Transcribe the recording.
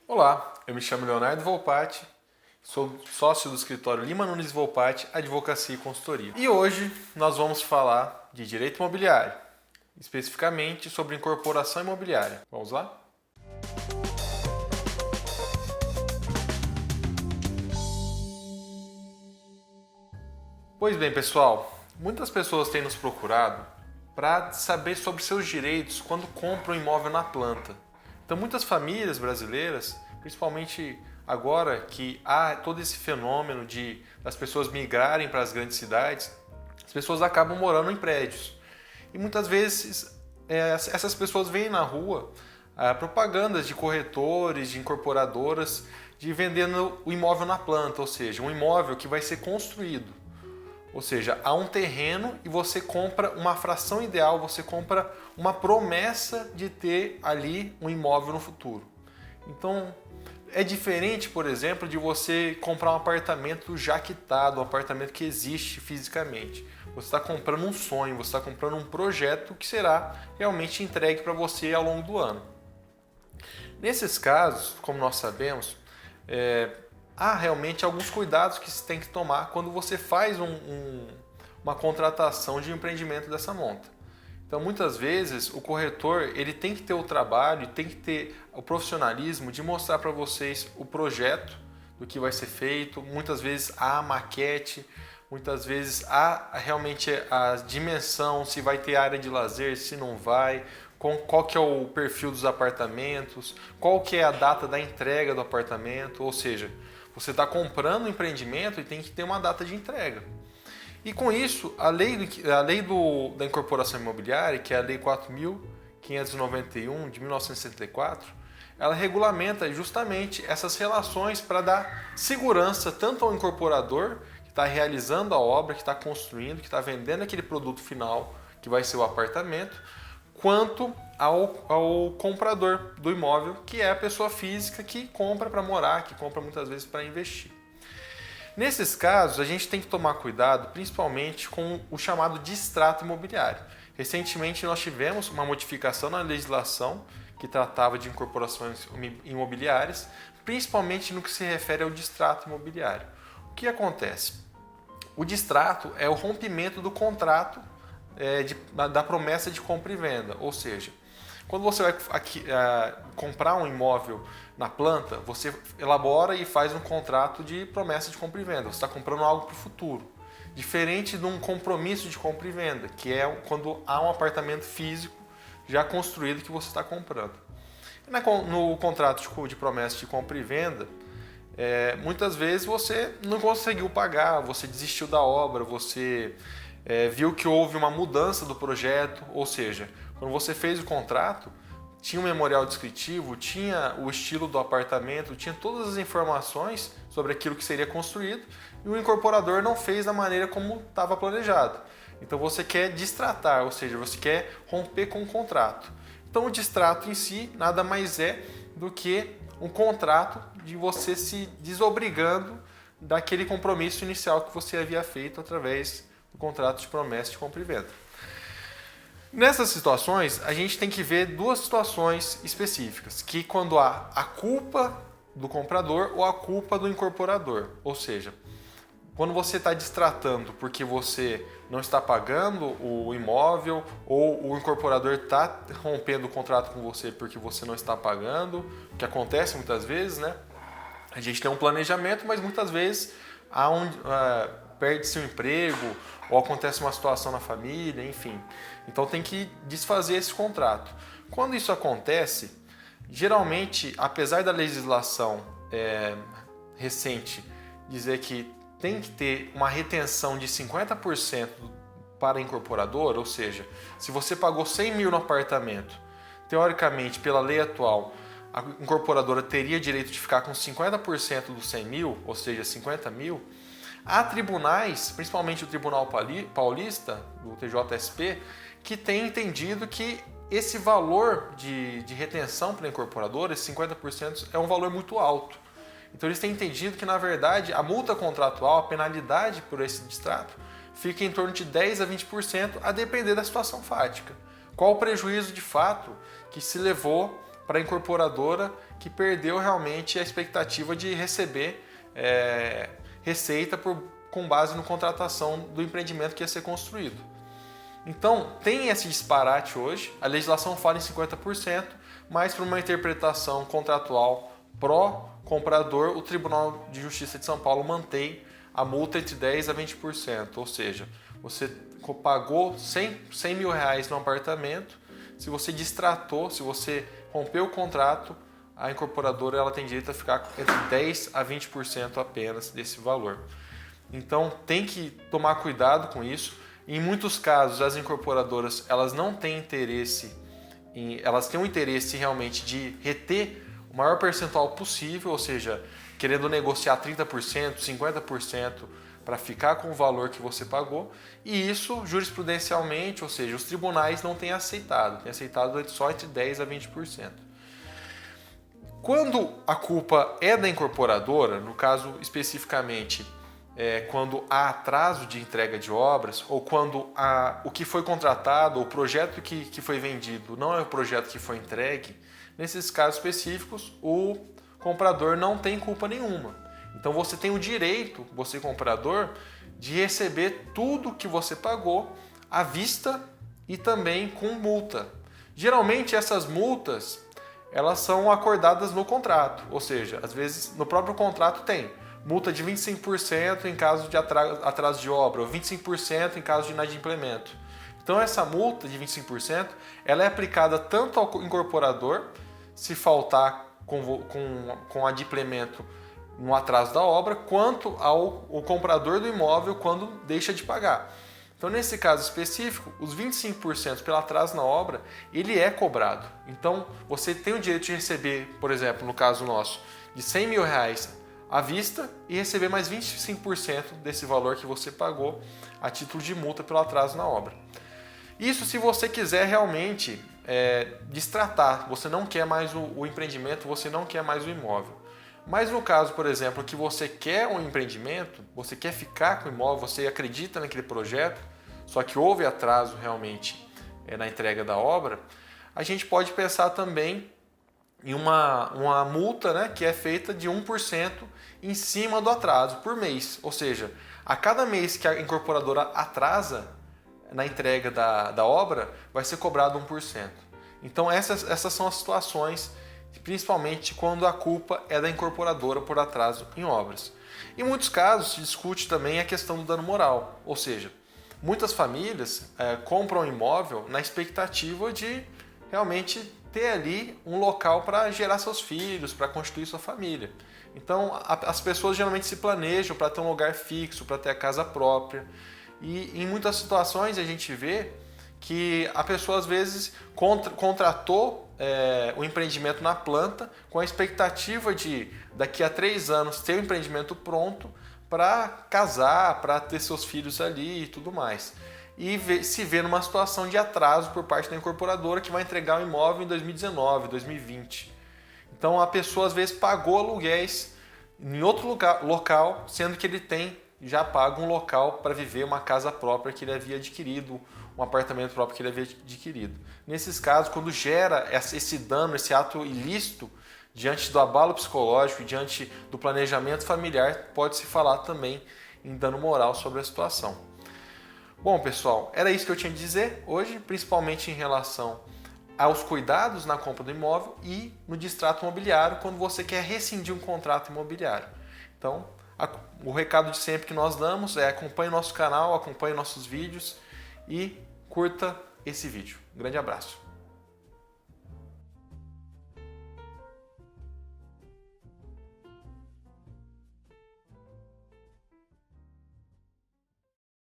Olá, eu me chamo Leonardo Volpatti, sou sócio do escritório Lima Nunes Volpatti, Advocacia e Consultoria. E hoje nós vamos falar de direito imobiliário, especificamente sobre incorporação imobiliária. Vamos lá? Pois bem, pessoal, muitas pessoas têm nos procurado para saber sobre seus direitos quando compram um imóvel na planta. Então, muitas famílias brasileiras, principalmente agora que há todo esse fenômeno das pessoas migrarem para as grandes cidades, as pessoas acabam morando em prédios. E muitas vezes essas pessoas veem na rua propagandas de corretores, de incorporadoras, de vendendo o imóvel na planta, ou seja, um imóvel que vai ser construído. Ou seja, há um terreno e você compra uma fração ideal, você compra uma promessa de ter ali um imóvel no futuro. Então, é diferente, por exemplo, de você comprar um apartamento já quitado, um apartamento que existe fisicamente. Você está comprando um sonho, você está comprando um projeto que será realmente entregue para você ao longo do ano. Nesses casos, como nós sabemos, há realmente alguns cuidados que se tem que tomar quando você faz uma contratação de um empreendimento dessa monta. Então, muitas vezes, o corretor ele tem que ter o trabalho, tem que ter o profissionalismo de mostrar para vocês o projeto do que vai ser feito. Muitas vezes há a maquete, muitas vezes há realmente a dimensão, se vai ter área de lazer, se não vai, qual que é o perfil dos apartamentos, qual que é a data da entrega do apartamento, ou seja, você está comprando um empreendimento e tem que ter uma data de entrega. E com isso, a lei da incorporação imobiliária, que é a Lei 4.591 de 1964, ela regulamenta justamente essas relações para dar segurança tanto ao incorporador, que está realizando a obra, que está construindo, que está vendendo aquele produto final, que vai ser o apartamento, quanto ao comprador do imóvel, que é a pessoa física que compra para morar, que compra muitas vezes para investir. Nesses casos, a gente tem que tomar cuidado, principalmente com o chamado distrato imobiliário. Recentemente, nós tivemos uma modificação na legislação que tratava de incorporações imobiliárias, principalmente no que se refere ao distrato imobiliário. O que acontece? O distrato é o rompimento do contrato da promessa de compra e venda, ou seja, quando você vai comprar um imóvel na planta, você elabora e faz um contrato de promessa de compra e venda. Você está comprando algo para o futuro. Diferente de um compromisso de compra e venda, que é quando há um apartamento físico já construído que você está comprando. No contrato de promessa de compra e venda, muitas vezes você não conseguiu pagar, você desistiu da obra, você viu que houve uma mudança do projeto, ou seja, quando você fez o contrato, tinha um memorial descritivo, tinha o estilo do apartamento, tinha todas as informações sobre aquilo que seria construído e o incorporador não fez da maneira como estava planejado. Então você quer distratar, ou seja, você quer romper com o contrato. Então o distrato em si nada mais é do que um contrato de você se desobrigando daquele compromisso inicial que você havia feito através do contrato de promessa de compra e venda. Nessas situações, a gente tem que ver duas situações específicas, que quando há a culpa do comprador ou a culpa do incorporador. Ou seja, quando você está distratando porque você não está pagando o imóvel ou o incorporador está rompendo o contrato com você porque você não está pagando, o que acontece muitas vezes, né? A gente tem um planejamento, mas muitas vezes perde-se o emprego ou acontece uma situação na família, enfim. Então tem que desfazer esse contrato. Quando isso acontece, geralmente, apesar da legislação recente dizer que tem que ter uma retenção de 50% para incorporador, ou seja, se você pagou 100 mil no apartamento, teoricamente, pela lei atual, a incorporadora teria direito de ficar com 50% dos 100 mil, ou seja, 50 mil. Há tribunais, principalmente o Tribunal Paulista, do TJSP, que tem entendido que esse valor de retenção para a incorporadora, esses 50%, é um valor muito alto. Então eles têm entendido que, na verdade, a multa contratual, a penalidade por esse distrato, fica em torno de 10% a 20%, a depender da situação fática. Qual o prejuízo de fato que se levou para a incorporadora que perdeu realmente a expectativa de receber receita com base na contratação do empreendimento que ia ser construído. Então, tem esse disparate hoje, a legislação fala em 50%, mas para uma interpretação contratual pró-comprador, o Tribunal de Justiça de São Paulo mantém a multa entre 10% a 20%, ou seja, você pagou 100 mil reais no apartamento, se você distratou, se você rompeu o contrato, a incorporadora ela tem direito a ficar entre 10% a 20% apenas desse valor. Então tem que tomar cuidado com isso. Em muitos casos as incorporadoras elas não têm interesse, elas têm um interesse realmente de reter o maior percentual possível, ou seja, querendo negociar 30%, 50% para ficar com o valor que você pagou, e isso jurisprudencialmente, ou seja, os tribunais não têm aceitado só entre 10% a 20%. Quando a culpa é da incorporadora, no caso especificamente quando há atraso de entrega de obras, ou quando o que foi contratado, o projeto que foi vendido não é o projeto que foi entregue, nesses casos específicos o comprador não tem culpa nenhuma. Então você tem o direito, você comprador, de receber tudo que você pagou à vista e também com multa. Geralmente essas multas elas são acordadas no contrato, ou seja, às vezes no próprio contrato tem multa de 25% em caso de atraso de obra, ou 25% em caso de inadimplemento. Então essa multa de 25% ela é aplicada tanto ao incorporador, se faltar com adimplemento no atraso da obra, quanto ao comprador do imóvel quando deixa de pagar. Então, nesse caso específico, os 25% pelo atraso na obra, ele é cobrado. Então, você tem o direito de receber, por exemplo, no caso nosso, de 100 mil reais à vista e receber mais 25% desse valor que você pagou a título de multa pelo atraso na obra. Isso se você quiser realmente destratar, você não quer mais o empreendimento, você não quer mais o imóvel. Mas no caso, por exemplo, que você quer um empreendimento, você quer ficar com o imóvel, você acredita naquele projeto, só que houve atraso realmente na entrega da obra, a gente pode pensar também em uma multa, né, que é feita de 1% em cima do atraso por mês. Ou seja, a cada mês que a incorporadora atrasa na entrega da obra, vai ser cobrado 1%. Então essas são as situações, principalmente quando a culpa é da incorporadora por atraso em obras. Em muitos casos se discute também a questão do dano moral, ou seja, muitas famílias compram um imóvel na expectativa de realmente ter ali um local para gerar seus filhos, para constituir sua família. Então as pessoas geralmente se planejam para ter um lugar fixo, para ter a casa própria, e em muitas situações a gente vê que a pessoa às vezes contratou o empreendimento na planta com a expectativa de daqui a 3 anos ter o empreendimento pronto para casar, para ter seus filhos ali e tudo mais. E se vê numa situação de atraso por parte da incorporadora que vai entregar o imóvel em 2019, 2020. Então a pessoa às vezes pagou aluguéis em outro local, sendo que ele tem já pago um local para viver, uma casa própria que ele havia adquirido, um apartamento próprio que ele havia adquirido. Nesses casos, quando gera esse dano, esse ato ilícito, diante do abalo psicológico e diante do planejamento familiar, pode-se falar também em dano moral sobre a situação. Bom, pessoal, era isso que eu tinha de dizer hoje, principalmente em relação aos cuidados na compra do imóvel e no distrato imobiliário, quando você quer rescindir um contrato imobiliário. Então, o recado de sempre que nós damos é: acompanhe nosso canal, acompanhe nossos vídeos e curta esse vídeo. Um grande abraço.